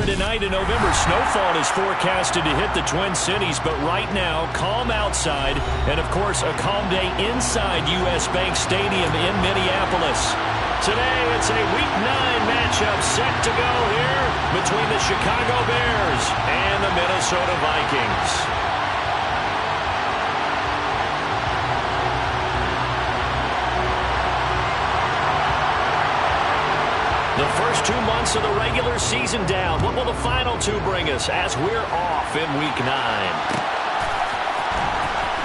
tonight in November. Snowfall is forecasted to hit the Twin Cities, but right now, calm outside, and of course, a calm day inside U.S. Bank Stadium in Minneapolis. Today, it's a Week 9 matchup set to go here between the Chicago Bears and the Minnesota Vikings. The first 2 months of the regular season down. What will the final two bring us as we're off in Week 9?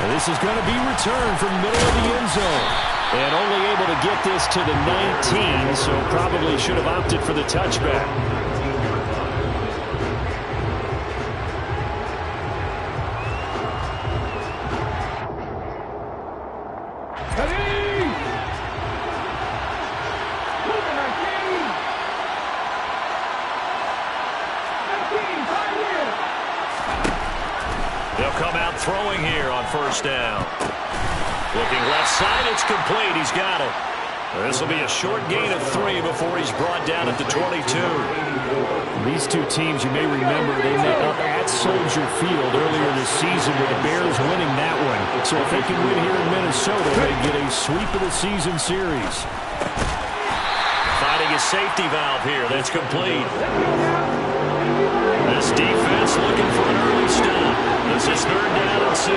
And this is going to be returned from the middle of the end zone. And only able to get this to the 19, so probably should have opted for the touchback. Throwing here on first down. Looking left side, it's complete. He's got it. This will be a short gain of 3 before he's brought down at the 22. These two teams, you may remember, they met up at Soldier Field earlier this season with the Bears winning that one. So if they can win here in Minnesota, they get a sweep of the season series. Finding a safety valve here. That's complete. This defense looking for an early stop. This is 3rd down and 6.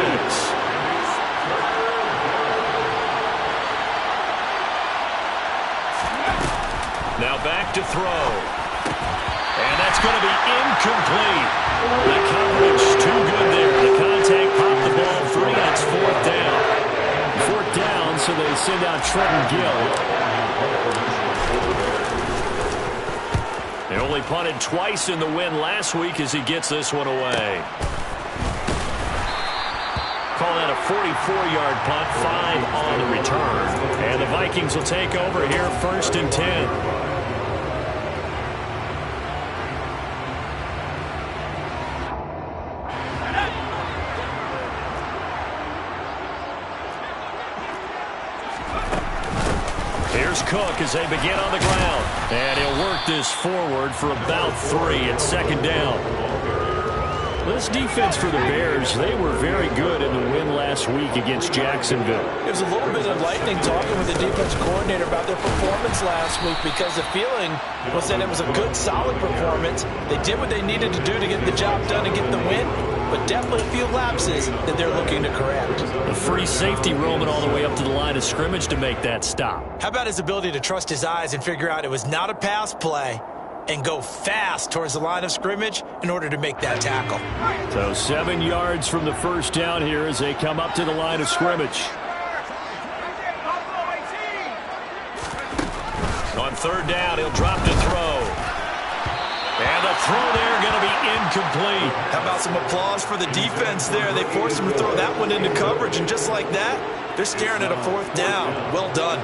Now back to throw. And that's going to be incomplete. The coverage too good there. The contact popped the ball free. That's 4th down. 4th down, so they send out Trenton Gill. They only punted twice in the win last week as he gets this one away. Call that a 44-yard punt, 5 on the return. And the Vikings will take over here 1st and 10. Here's Cook as they begin on the ground. And he'll work this forward for about 3 at 2nd down. This defense for the Bears, they were very good in the win last week against Jacksonville. There was a little bit of lightning talking with the defensive coordinator about their performance last week because the feeling was that it was a good, solid performance. They did what they needed to do to get the job done and get the win, but definitely a few lapses that they're looking to correct. A free safety roaming all the way up to the line of scrimmage to make that stop. How about his ability to trust his eyes and figure out it was not a pass play and go fast towards the line of scrimmage in order to make that tackle. So 7 yards from the first down here as they come up to the line of scrimmage. On 3rd down, he'll drop to throw. And the throw there going to be incomplete. How about some applause for the defense there? They forced him to throw that one into coverage, and just like that, they're staring at a 4th down. Well done.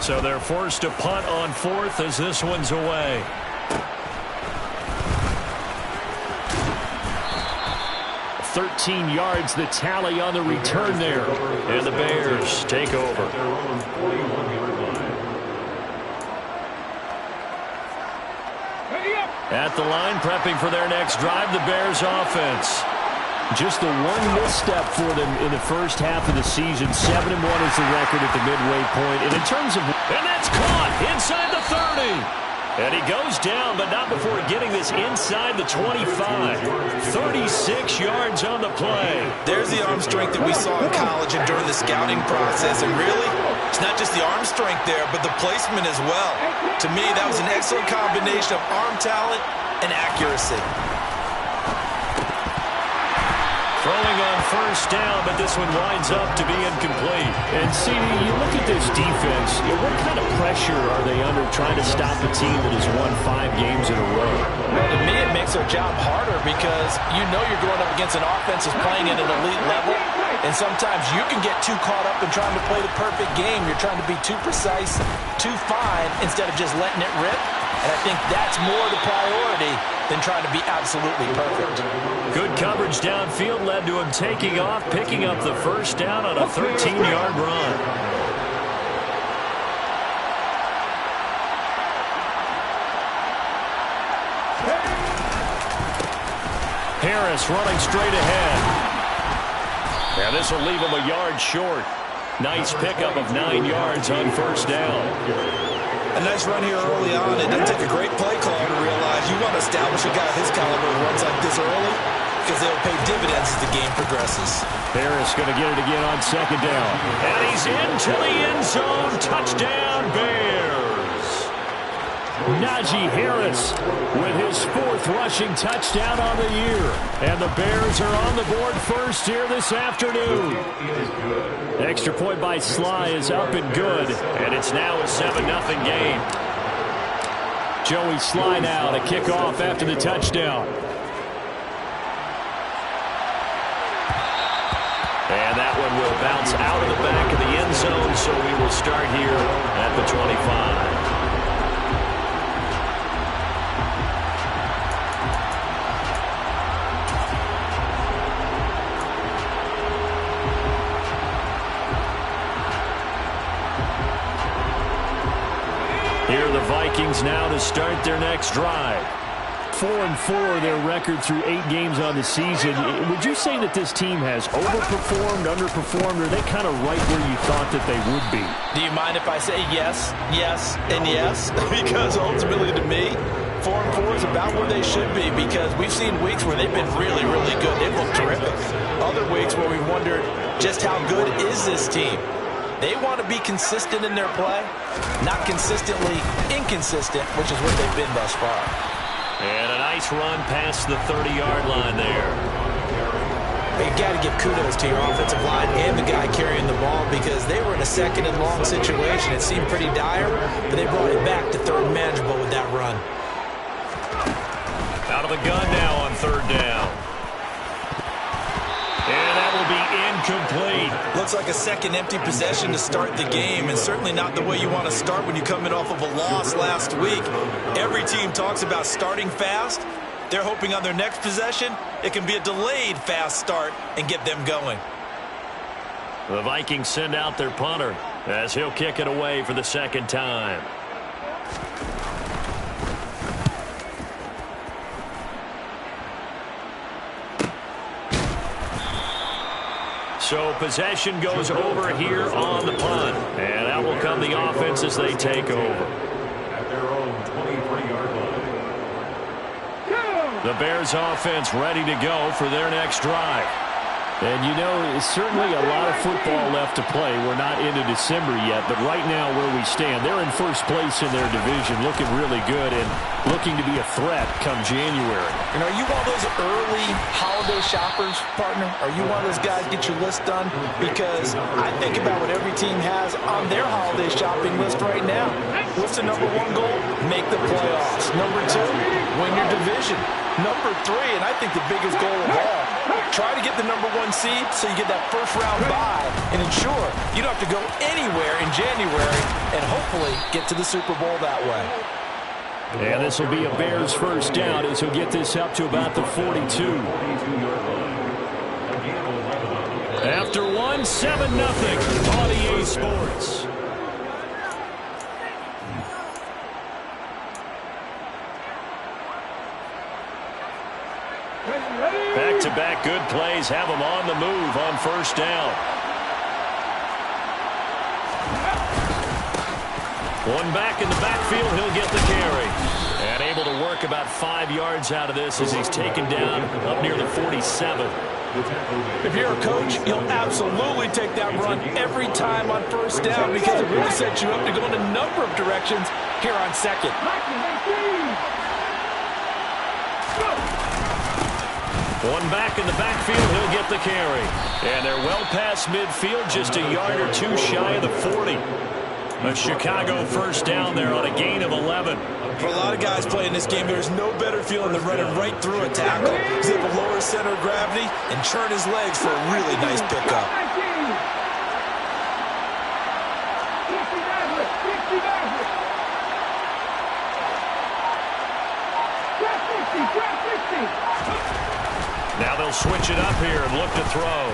So they're forced to punt on 4th as this one's away. "13 yards, the tally on the return there. And the Bears take over. At the line, prepping for their next drive, the Bears offense. Just the one misstep for them in the first half of the season. 7-1 is the record at the midway point. And in terms of... And that's caught inside the 30. And he goes down, but not before getting this inside the 25. 36 yards on the play. There's the arm strength that we saw in college and during the scouting process. And really, it's not just the arm strength there, but the placement as well. To me, that was an excellent combination of arm talent and accuracy. Throwing on first down, but this one winds up to be incomplete. And see, you look at this defense, what kind of pressure are they under trying to stop a team that has won 5 games in a row? Well, to me, it makes their job harder because you know you're going up against an offense that's playing at an elite level, and sometimes you can get too caught up in trying to play the perfect game. You're trying to be too precise, too fine, instead of just letting it rip. And I think that's more the priority than trying to be absolutely perfect. Good coverage downfield led to him taking off, picking up the first down on a 13-yard run. Harris running straight ahead. And this will leave him a yard short. Nice pickup of 9 yards on first down. A nice run here early on. It doesn't take a great play call to realize you want to establish a guy of his caliber who runs like this early because they'll pay dividends as the game progresses. Harris going to get it again on second down. And he's into the end zone. Touchdown, Bears. Najee Harris with his 4th rushing touchdown on the year. And the Bears are on the board first here this afternoon. Extra point by Sly is up and good. And it's now a 7-0 game. Joey Sly now to kick off after the touchdown. And that one will bounce out of the back of the end zone, so we will start here at the 25. Here are the Vikings now to start their next drive. 4-4 their record through 8 games on the season. Would you say that this team has overperformed, underperformed, or are they kind of right where you thought that they would be? Do you mind if I say yes, yes, and yes? Because ultimately to me, 4-4 is about where they should be because we've seen weeks where they've been really, really good. They've looked terrific. Other weeks where we wondered just how good is this team? They want to be consistent in their play, not consistently inconsistent, which is what they've been thus far. And a nice run past the 30-yard line there. You've got to give kudos to your offensive line and the guy carrying the ball because they were in a 2nd and long situation. It seemed pretty dire, but they brought it back to 3rd and manageable with that run. Out of the gun now on 3rd down. And that will be incomplete. Looks like a second empty possession to start the game, and certainly not the way you want to start when you come in off of a loss last week. Every team talks about starting fast. They're hoping on their next possession, it can be a delayed fast start and get them going. The Vikings send out their punter as he'll kick it away for the 2nd time. So possession goes over here on the punt. And that will come the offense as they take over. At their own 23-yard line. The Bears offense ready to go for their next drive. And you know, certainly a lot of football left to play. We're not into December yet, but right now where we stand, they're in first place in their division, looking really good and looking to be a threat come January. And are you one of those early holiday shoppers, partner? Are you one of those guys get your list done? Because I think about what every team has on their holiday shopping list right now. What's the #1 goal? Make the playoffs. #2, win your division. #3, and I think the biggest goal of all, try to get the #1 seed so you get that first-round bye and ensure you don't have to go anywhere in January and hopefully get to the Super Bowl that way. And this will be a Bears first down as he'll get this up to about the 42. After one, 7-0 on EA Sports. Back-to-back good plays have them on the move on first down. One back in the backfield, he'll get the carry. And able to work about 5 yards out of this as he's taken down up near the 47. If you're a coach, you'll absolutely take that run every time on first down because it really sets you up to go in a number of directions here on second. One back in the backfield, he'll get the carry. And they're well past midfield, just a yard or two shy of the 40. A Chicago first down there on a gain of 11. For a lot of guys playing this game, there's no better feeling than running right through a tackle. He's able to lower his center of gravity and churn his legs for a really nice pickup. Now they'll switch it up here and look to throw.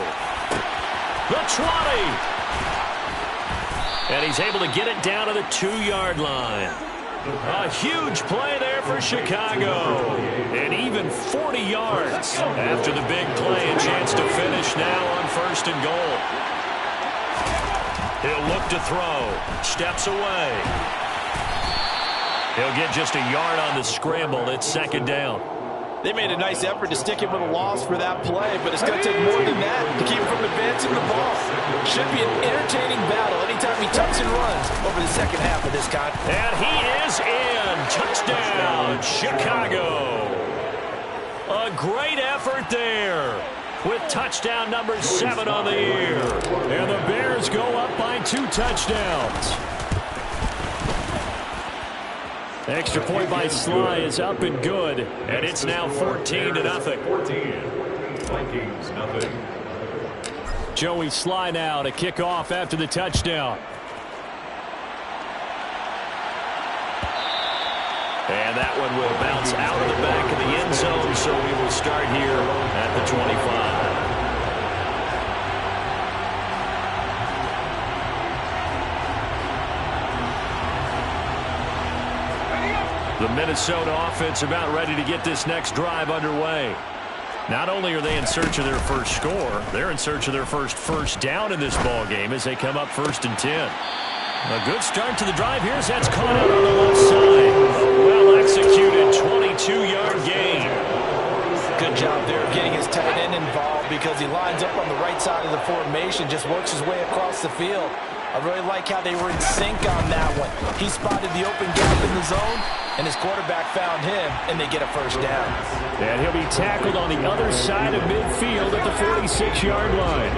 The 20. And he's able to get it down to the 2-yard line. A huge play there for Chicago. And even 40 yards after the big play. A chance to finish now on 1st and goal. He'll look to throw. Steps away. He'll get just a yard on the scramble. It's 2nd down. They made a nice effort to stick him with a loss for that play, but it's going to take more than that to keep him from advancing the ball. Should be an entertaining battle anytime he tucks and runs over the second half of this contest. And he is in. Touchdown, Chicago. A great effort there with touchdown number 7 on the year. And the Bears go up by 2 touchdowns. Extra point by Sly is up and good, and it's now 14-0. 14. Vikings, nothing. Joey Sly now to kick off after the touchdown. And that one will bounce out of the back of the end zone, so we will start here at the 25. The Minnesota offense about ready to get this next drive underway. Not only are they in search of their first score, they're in search of their first down in this ball game as they come up 1st and 10. A good start to the drive here as that's caught out on the left side. A well-executed 22-yard gain. Good job there of getting his tight end involved because he lines up on the right side of the formation, just works his way across the field. I really like how they were in sync on that one. He spotted the open gap in the zone, and his quarterback found him, and they get a 1st down. And he'll be tackled on the other side of midfield at the 46-yard line.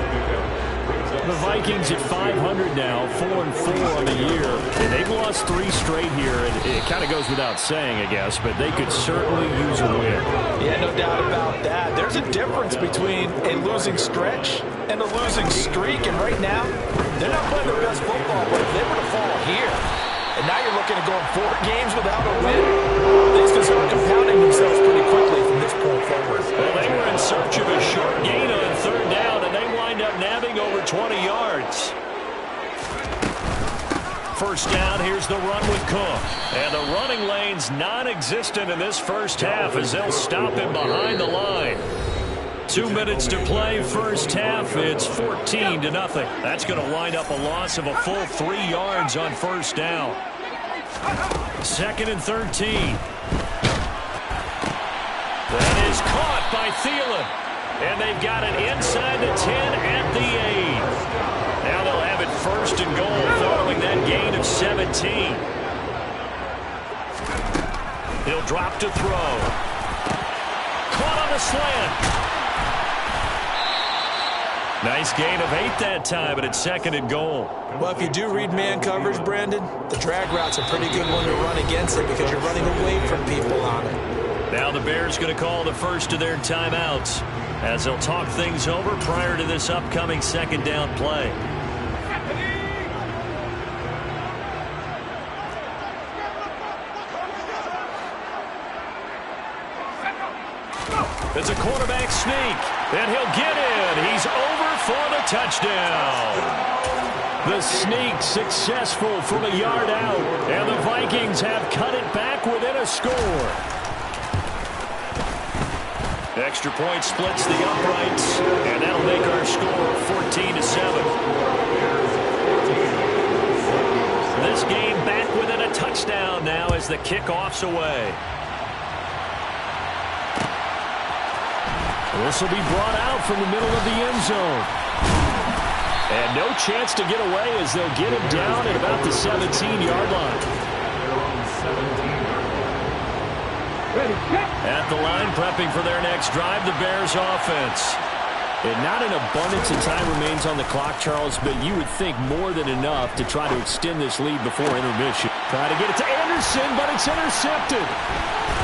The Vikings at 500 now, 4-4 on the year. And they've lost 3 straight here. And it kind of goes without saying, I guess, but they could certainly use a win. Yeah, no doubt about that. There's a difference between a losing stretch and a losing streak. And right now, they're not playing their best football, but if they were to fall here, and now you're looking at going 4 games without a win, things can start compounding themselves pretty quickly from this point forward. Well, they were in search of a short gain on 3rd down, and they wind up nabbing over 20 yards. 1st down, here's the run with Cook. And the running lane's non-existent in this first half as they'll stop him behind the line. 2 minutes to play, first half. It's 14-0. That's going to wind up a loss of a full 3 yards on 1st down. 2nd and 13. That is caught by Thielen. And they've got it inside the 10 at the 8. Now they'll have it 1st and goal following that gain of 17. He'll drop to throw. Caught on the slant. Nice gain of 8 that time, but it's 2nd and goal. Well, if you do read man coverage, Brandon, the drag route's a pretty good one to run against it because you're running away from people on it. Now the Bears going to call the first of their timeouts as they'll talk things over prior to this upcoming 2nd down play. It's a quarterback sneak, and he'll get in. He's over for the touchdown. The sneak successful from a yard out, and the Vikings have cut it back within a score. Extra point splits the uprights, and that'll make our score 14-7. This game back within a touchdown now as the kickoff's away. This will be brought out from the middle of the end zone. And no chance to get away as they'll get him down at about the 17-yard line. At the line, prepping for their next drive, the Bears offense. And not an abundance of time remains on the clock, Charles, but you would think more than enough to try to extend this lead before intermission. Try to get it to Anderson, but it's intercepted.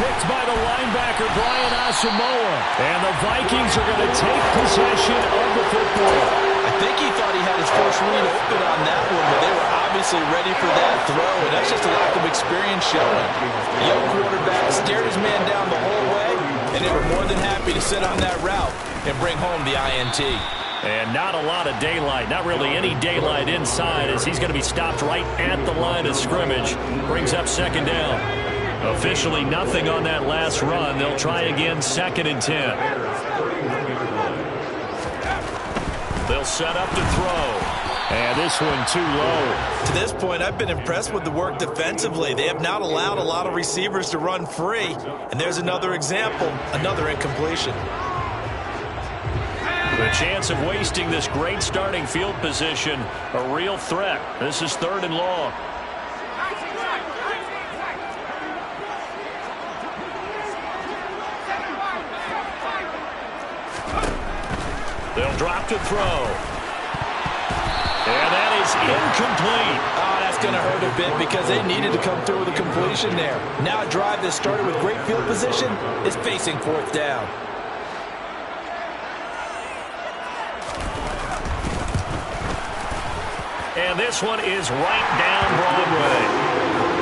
Picked by the linebacker, Brian Asamoah. And the Vikings are going to take possession of the football. I think he thought he had his first read open on that one, but they were obviously ready for that throw, and that's just a lack of experience showing. The young quarterback stared his man down the whole way, and they were more than happy to sit on that route. and bring home the INT. And not a lot of daylight, not really any daylight inside, as he's going to be stopped right at the line of scrimmage. Brings up second down. Officially nothing on that last run. They'll try again, 2nd and 10. They'll set up to throw. And this one too low. To this point, I've been impressed with the work defensively. They have not allowed a lot of receivers to run free. And there's another example, another incompletion. The chance of wasting this great starting field position, a real threat. This is 3rd and long. They'll drop to throw. And that is incomplete. Oh, that's going to hurt a bit because they needed to come through with a completion there. Now a drive that started with great field position is facing 4th down. And this one is right down Broadway.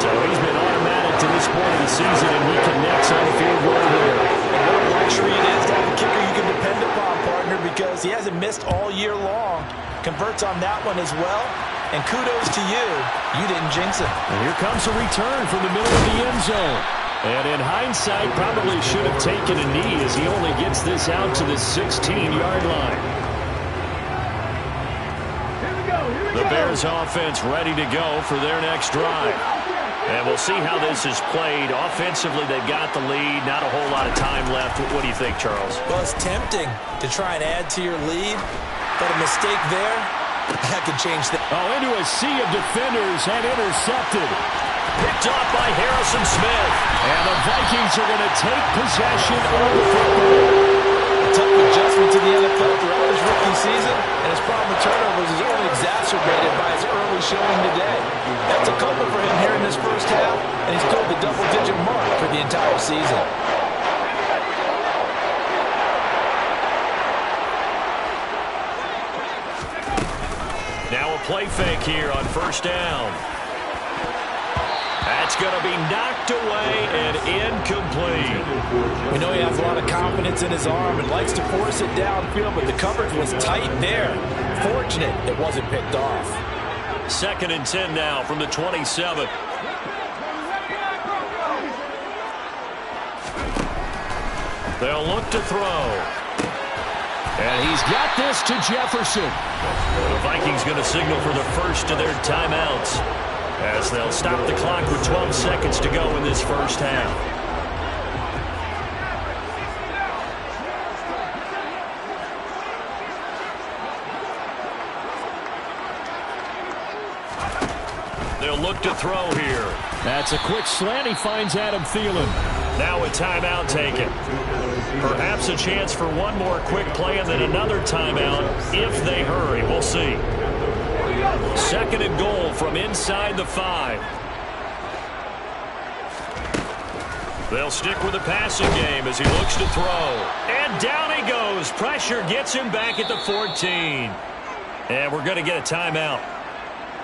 So he's been automatic to this point of the season, and he connects on the field goal here. What a luxury it is to have a kicker you can depend upon, partner, because he hasn't missed all year long. Converts on that one as well. And kudos to you. You didn't jinx it. And here comes a return from the middle of the end zone. And in hindsight, probably should have taken a knee as he only gets this out to the 16-yard line. The Bears offense ready to go for their next drive. And we'll see how this is played. Offensively, they've got the lead. Not a whole lot of time left. What do you think, Charles? Well, it's tempting to try and add to your lead, but a mistake there, that could change the... Oh, into a sea of defenders and intercepted. Picked off by Harrison Smith. And the Vikings are going to take possession of the football. A tough adjustment to the NFL throughout his rookie season, and his problem with turnovers is only exacerbated by his early showing today. That's a couple for him here in this first half, and he's cleared the double-digit mark for the entire season. Now a play fake here on 1st down. That's going to be knocked away and incomplete. We know he has a lot of confidence in his arm and likes to force it downfield, but the coverage was tight there. Fortunate it wasn't picked off. 2nd and 10 now from the 27. They'll look to throw. And he's got this to Jefferson. The Vikings going to signal for the first of their timeouts, as they'll stop the clock with 12 seconds to go in this first half. They'll look to throw here. That's a quick slant. He finds Adam Thielen. Now a timeout taken. Perhaps a chance for one more quick play and then another timeout if they hurry. We'll see. 2nd and goal from inside the 5. They'll stick with the passing game as he looks to throw. And down he goes. Pressure gets him back at the 14. And we're going to get a timeout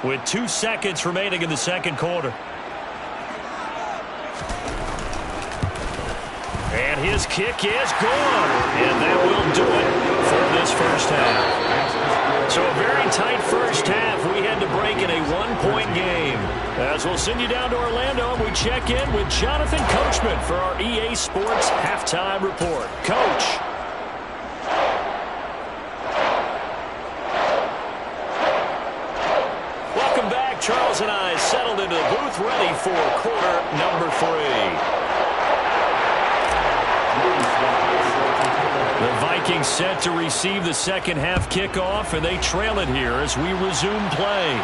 with 2 seconds remaining in the second quarter. And his kick is good. And that will do it for this first half. So a very tight first half. We had to break in a 1-point game. As we'll send you down to Orlando, and we check in with Jonathan Coachman for our EA Sports Halftime Report. Coach. Welcome back. Charles and I settled into the booth ready for quarter number 3. The Vikings set to receive the second half kickoff, and they trail it here as we resume play.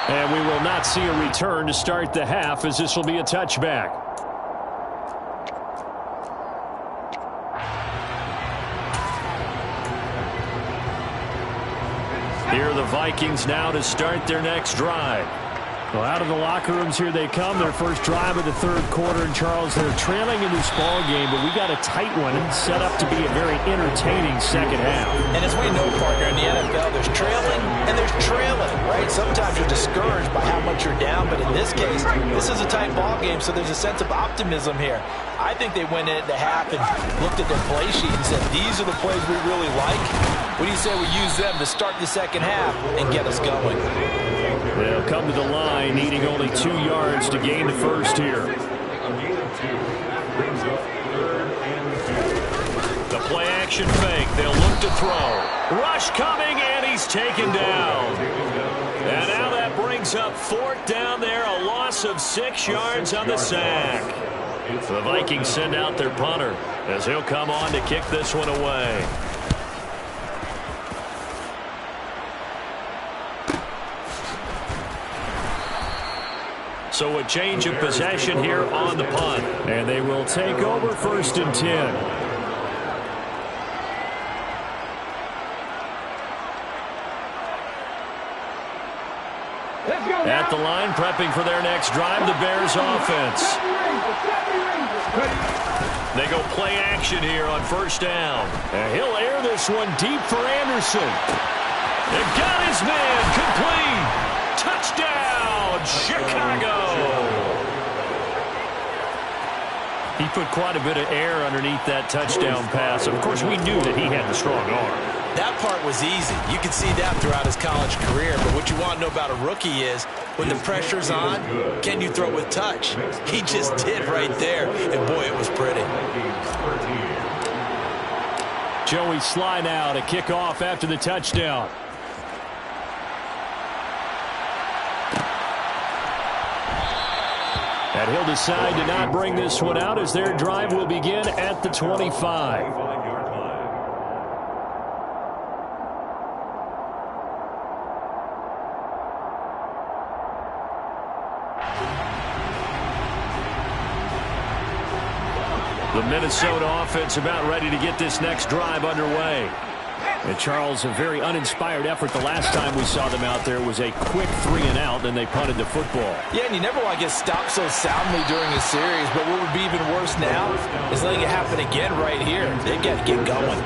And we will not see a return to start the half, as this will be a touchback. Here are the Vikings now to start their next drive. Well, out of the locker rooms here they come. Their first drive of the third quarter. And, Charles, they're trailing in this ball game, but we got a tight one set up to be a very entertaining second half. And as we know, partner, in the NFL, there's trailing and there's trailing, right? Sometimes you're discouraged by how much you're down, but in this case, this is a tight ball game, so there's a sense of optimism here. I think they went into half and looked at their play sheet and said, these are the plays we really like. What do you say we use them to start the second half and get us going? They'll come to the line, needing only 2 yards to gain the first here. The play action fake. They'll look to throw. Rush coming, and he's taken down. And now that brings up 4th down there, a loss of 6 yards on the sack. The Vikings send out their punter as he'll come on to kick this one away. So a change of possession here on the punt. And they will take over 1st and 10. At the line, prepping for their next drive, the Bears offense. They go play action here on 1st down. And he'll air this one deep for Anderson. They've got his man complete. Touchdown, Chicago. He put quite a bit of air underneath that touchdown pass. Of course, we knew that he had the strong arm. That part was easy. You can see that throughout his college career. But what you want to know about a rookie is when the pressure's on, can you throw with touch? He just did right there. And, boy, it was pretty. Joey Sly now to kick off after the touchdown. And he'll decide to not bring this one out as their drive will begin at the 25. The Minnesota offense about ready to get this next drive underway. And Charles, a very uninspired effort the last time we saw them out there was a quick 3 and out, then they punted the football. Yeah, and you never want to get stopped so soundly during a series, but what would be even worse now is letting it happen again right here. They've got to get going.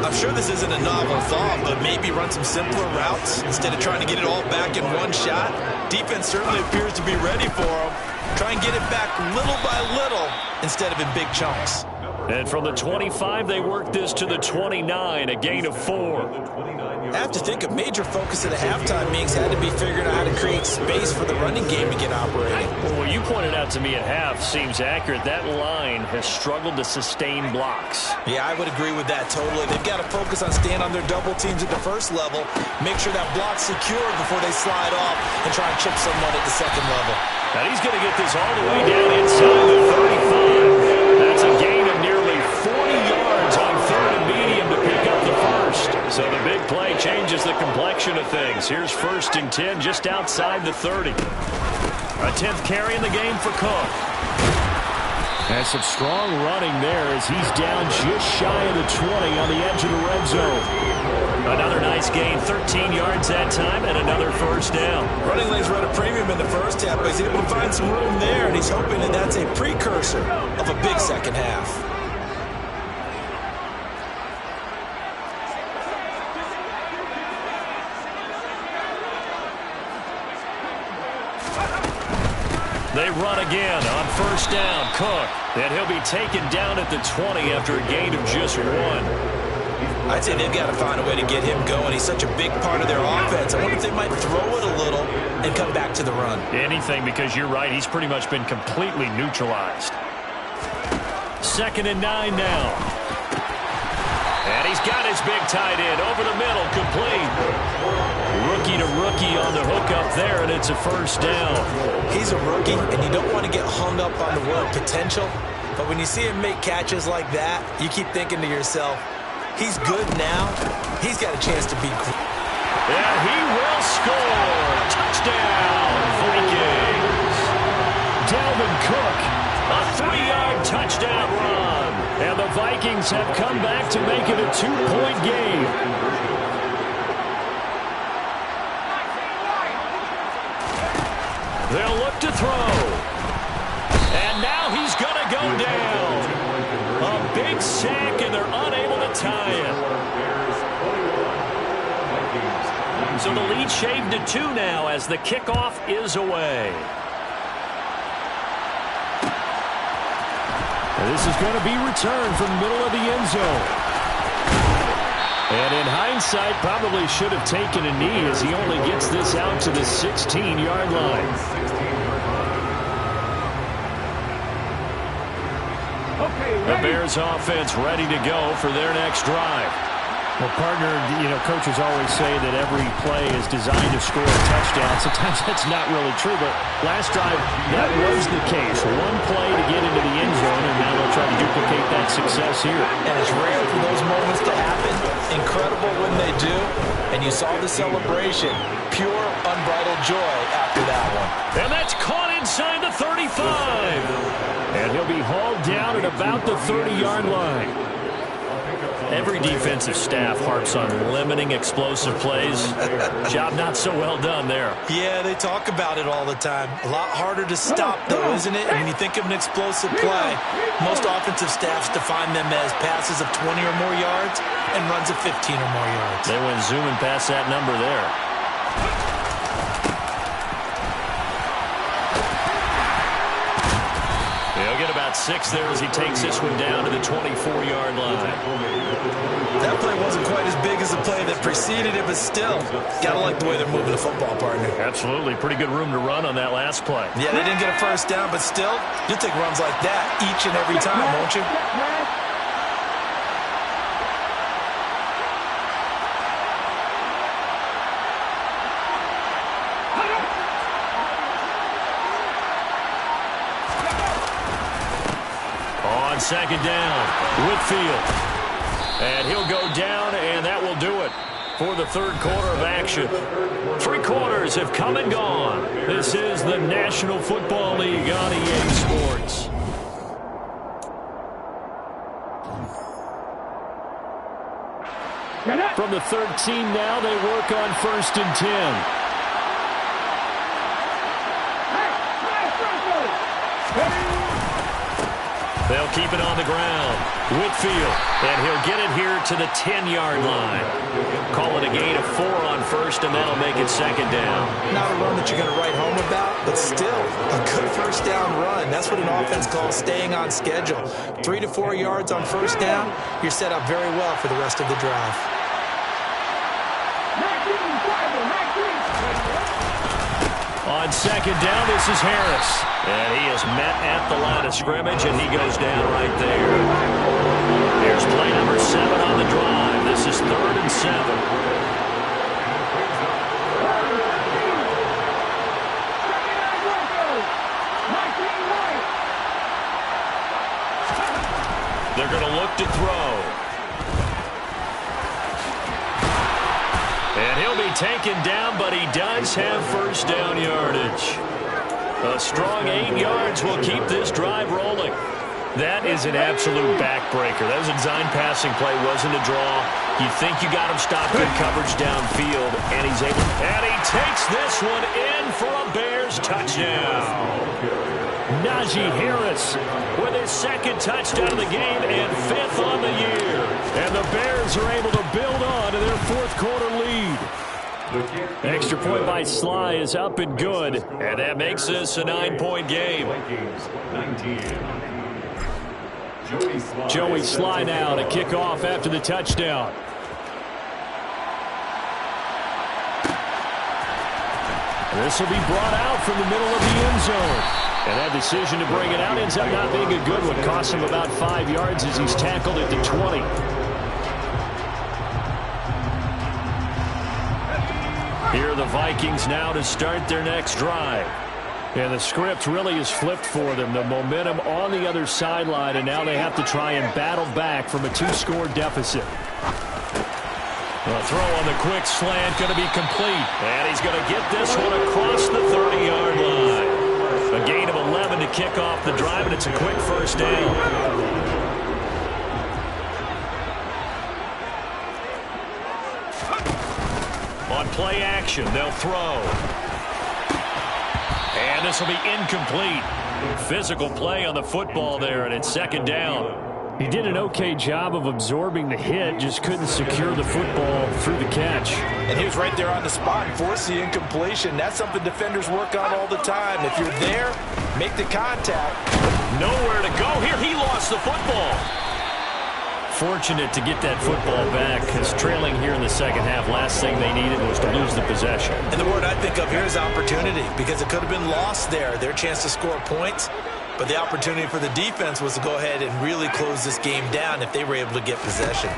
I'm sure this isn't a novel thought, but maybe run some simpler routes instead of trying to get it all back in one shot. Defense certainly appears to be ready for them. Try and get it back little by little instead of in big chunks. And from the 25, they work this to the 29, a gain of 4. I have to think a major focus of the halftime meetings had to be figuring out how to create space for the running game to get operating. Well, what you pointed out to me at half seems accurate. That line has struggled to sustain blocks. Yeah, I would agree with that totally. They've got to focus on staying on their double teams at the first level, make sure that block's secured before they slide off and try and chip someone at the second level. And he's going to get this all the way down inside the 35. That's a gain of nearly 40 yards on 3rd and medium to pick up the first. So the big play changes the complexion of things. Here's 1st and 10 just outside the 30. A 10th carry in the game for Cook. And some strong running there as he's down just shy of the 20 on the edge of the red zone. Another nice gain, 13 yards that time, and another 1st down. Running lanes run a premium in the first half, but he's able to find some room there, and he's hoping that that's a precursor of a big second half. They run again on 1st down. Cook. And he'll be taken down at the 20 after a gain of just 1. I'd say they've got to find a way to get him going. He's such a big part of their offense. I wonder if they might throw it a little and come back to the run. Anything, because you're right. He's pretty much been completely neutralized. 2nd and 9 now. And he's got his big tight end over the middle, complete. Rookie to rookie on the hook up there, and it's a 1st down. He's a rookie, and you don't want to get hung up on the word potential. But when you see him make catches like that, you keep thinking to yourself, he's good now. He's got a chance to be great. And he will score. Touchdown, Vikings. Dalvin Cook. A 3-yard touchdown run. And the Vikings have come back to make it a 2-point game. throw. And now he's going to go down. A big sack, and they're unable to tie it. So the lead shaved to 2 now as the kickoff is away. And this is going to be returned from the middle of the end zone. And in hindsight, probably should have taken a knee as he only gets this out to the 16-yard line. The Bears offense ready to go for their next drive. Well, partner, coaches always say that every play is designed to score a touchdown. Sometimes that's not really true, but last drive, that was the case. One play to get into the end zone, and now they'll try to duplicate that success here. And it's rare for those moments to happen. Incredible when they do. And you saw the celebration. Pure, unbridled joy after that one. And that's caught inside the 35. And he'll be hauled down at about the 30-yard line. Every defensive staff harps on limiting explosive plays. Job not so well done there. Yeah, they talk about it all the time. A lot harder to stop, though, isn't it? And when you think of an explosive play, most offensive staffs define them as passes of 20 or more yards and runs of 15 or more yards. They went zooming past that number there. He'll get about 6 there as he takes this one down to the 24-yard line. That play wasn't quite as big as the play that preceded it, but still, gotta like the way they're moving the football, partner. Absolutely. Pretty good room to run on that last play. Yeah, they didn't get a first down, but still, you'll take runs like that each and every time, won't you? On second down, Whitfield. And he'll go down, and that will do it for the third quarter of action. 3 quarters have come and gone. This is the National Football League on EA Sports. From the 13 now, they work on 1st and 10. They'll keep it on the ground. Whitfield, and he'll get it here to the 10-yard line. Call it a gain of 4 on 1st, and that'll make it 2nd down. Not a run that you're going to write home about, but still a good first down run. That's what an offense calls staying on schedule. 3 to 4 yards on 1st down, you're set up very well for the rest of the drive. On 2nd down, this is Harris. And he is met at the line of scrimmage, and he goes down right there. Here's play number 7 on the drive. This is 3rd and 7. They're going to look to throw. And he'll be taken down, but he does have first down yardage. A strong 8 yards will keep this drive rolling. That is an absolute backbreaker. That was a design passing play, wasn't a draw. You think you got him stopped, good coverage downfield, and he's able. And he takes this one in for a Bears touchdown. Najee Harris with his 2nd touchdown of the game and 5th on the year. And the Bears are able to build on to their 4th quarter lead. Extra point by Sly is up and good, and that makes this a 9-point game. Joey Sly now to kick off after the touchdown. This will be brought out from the middle of the end zone. And that decision to bring it out ends up not being a good one. Costs him about 5 yards as he's tackled at the 20. Here are the Vikings now to start their next drive. And the script really is flipped for them. The momentum on the other sideline, and now they have to try and battle back from a 2-score deficit. A throw on the quick slant going to be complete. And he's going to get this one across the 30-yard line. A gain of 11 to kick off the drive, and it's a quick first down. On play action, they'll throw. And And this will be incomplete. Physical play on the football there, and it's second down. He did an okay job of absorbing the hit, just couldn't secure the football through the catch. And he was right there on the spot and forced the incompletion. That's something defenders work on all the time. If you're there, make the contact. Nowhere to go here. He lost the football. Fortunate to get that football back, because trailing here in the second half, last thing they needed was to lose the possession. And the word I think of here is opportunity, because it could have been lost there, their chance to score points. But the opportunity for the defense was to go ahead and really close this game down if they were able to get possession.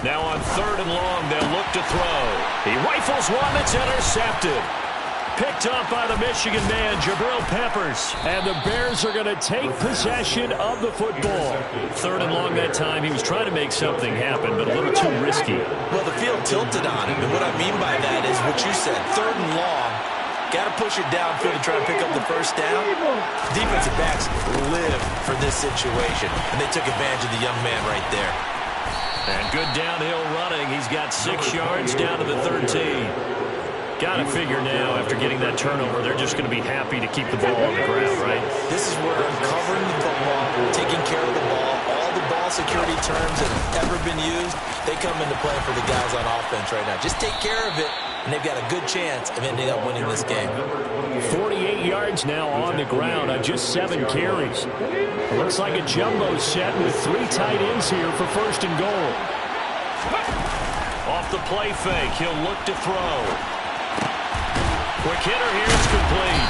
Now on third and long, they'll look to throw. He rifles one that's intercepted. Picked up by the Michigan man, Jabril Peppers. And the Bears are going to take possession of the football. Third and long that time. He was trying to make something happen, but a little too risky. Well, the field tilted on him. And what I mean by that is what you said. Third and long. Got to push it downfield to try to pick up the first down. Defensive backs live for this situation. And they took advantage of the young man right there. And good downhill running. He's got 6 yards down to the 13. Got to figure now, after getting that turnover, they're just going to be happy to keep the ball on the ground, right? This is where covering the football, taking care of the ball, all the ball security terms that have ever been used, they come into play for the guys on offense right now. Just take care of it, and they've got a good chance of ending up winning this game. 48 yards now on the ground on just 7 carries. It looks like a jumbo set with 3 tight ends here for first and goal. Off the play fake, he'll look to throw. Quick hitter here, it's complete.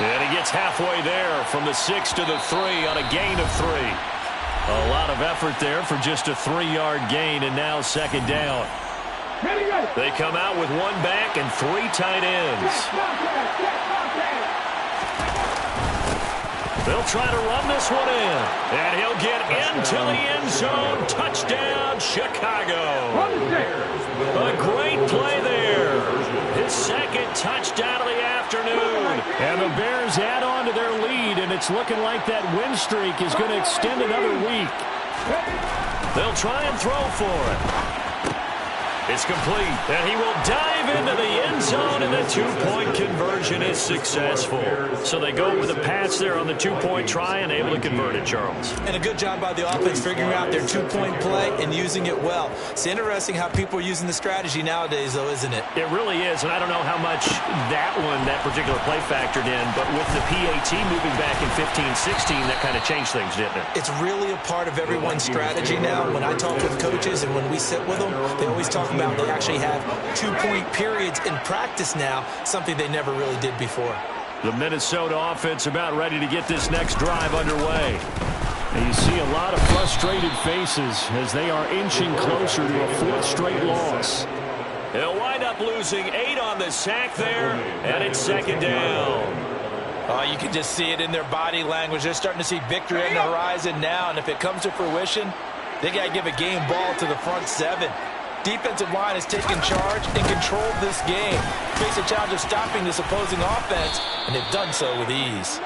And he gets halfway there from the 6 to the 3 on a gain of 3. A lot of effort there for just a 3-yard gain, and now second down. They come out with 1 back and 3 tight ends. They'll try to run this one in. And he'll get into the end zone. Touchdown, Chicago. A great play there. His second touchdown of the afternoon. And the Bears add on to their lead, and it's looking like that win streak is going to extend another week. They'll try and throw for it. It's complete, and he will dive into the end zone, and the 2-point conversion is successful. So they go with a pass there on the 2-point try and able to convert it, Charles. And a good job by the offense figuring out their 2-point play and using it well. It's interesting how people are using the strategy nowadays, though, isn't it? It really is, and I don't know how much that particular play factored in, but with the PAT moving back in 15-16, that kind of changed things, didn't it? It's really a part of everyone's strategy now. When I talk with coaches and when we sit with them, they always talk about they actually have 2-point periods in practice now, something they never really did before. The Minnesota offense about ready to get this next drive underway. And you see a lot of frustrated faces as they are inching closer to a 4th straight loss. They'll wind up losing 8 on the sack there, and it's second down. You can just see it in their body language. They're starting to see victory on the horizon now, and if it comes to fruition, they got to give a game ball to the front 7. Defensive line has taken charge and controlled this game. Face a challenge of stopping this opposing offense, and they've done so with ease.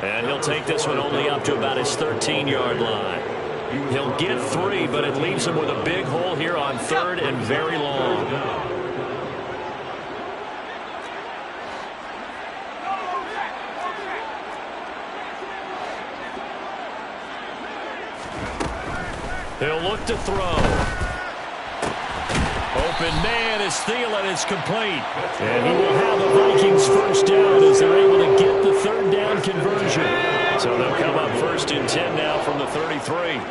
And he'll take this one only up to about his 13-yard line. He'll get 3, but it leaves him with a big hole here on 3rd and very long. He'll look to throw. Open man is Thielen. It's complete. And he will have the Vikings first down as they're able to get the 3rd down conversion. So they'll come up 1st and 10 now from the 33.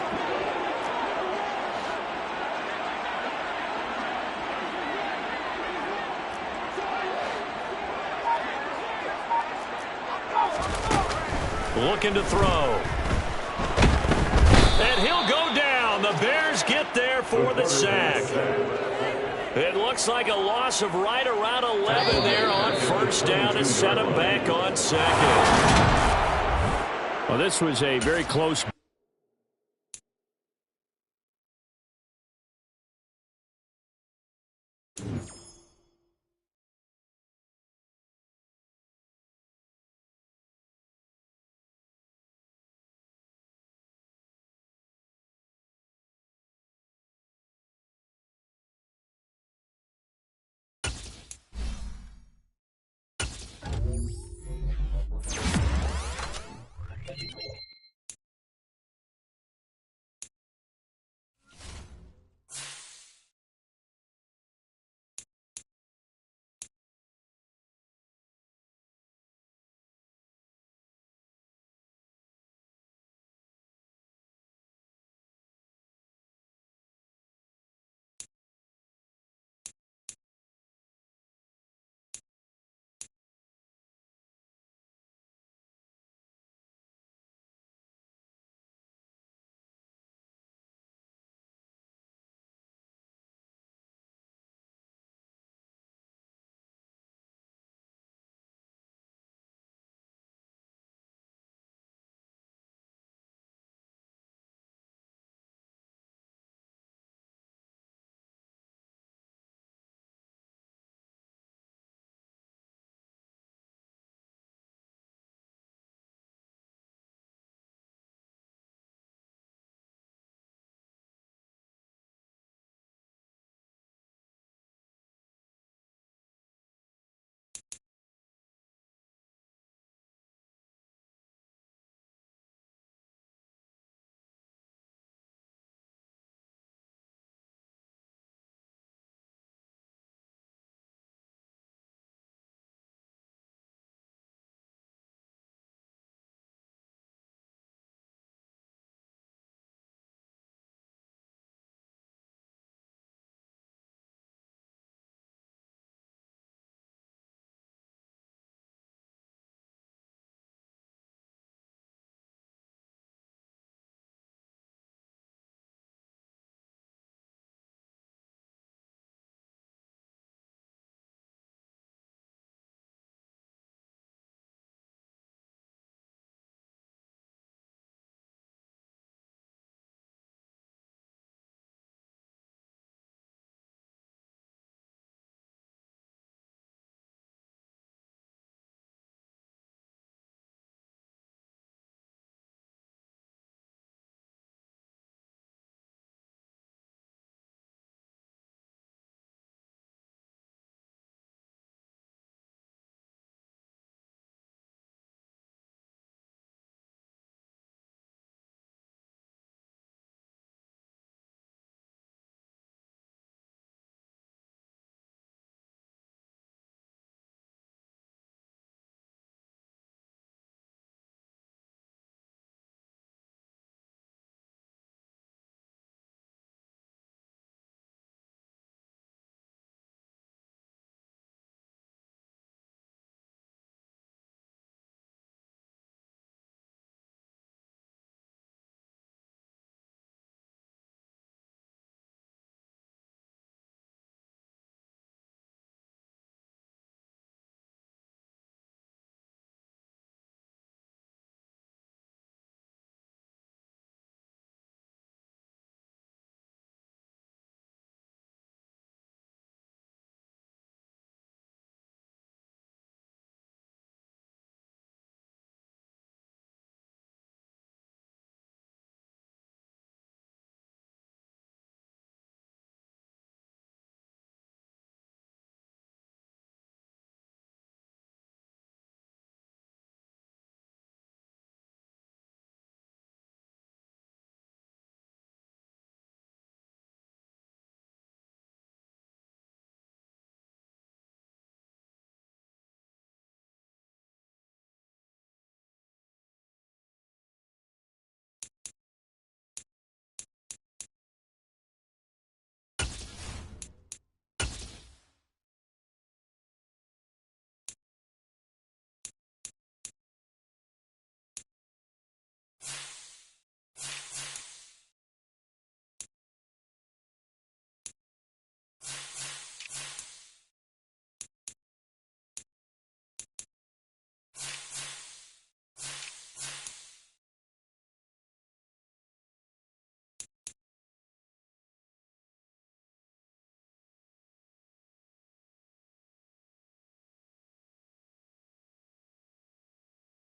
Looking to throw. And he'll go down. The Bears get there for the sack. It looks like a loss of right around 11 there on first down to set him back on 2nd. Well, this was a very close.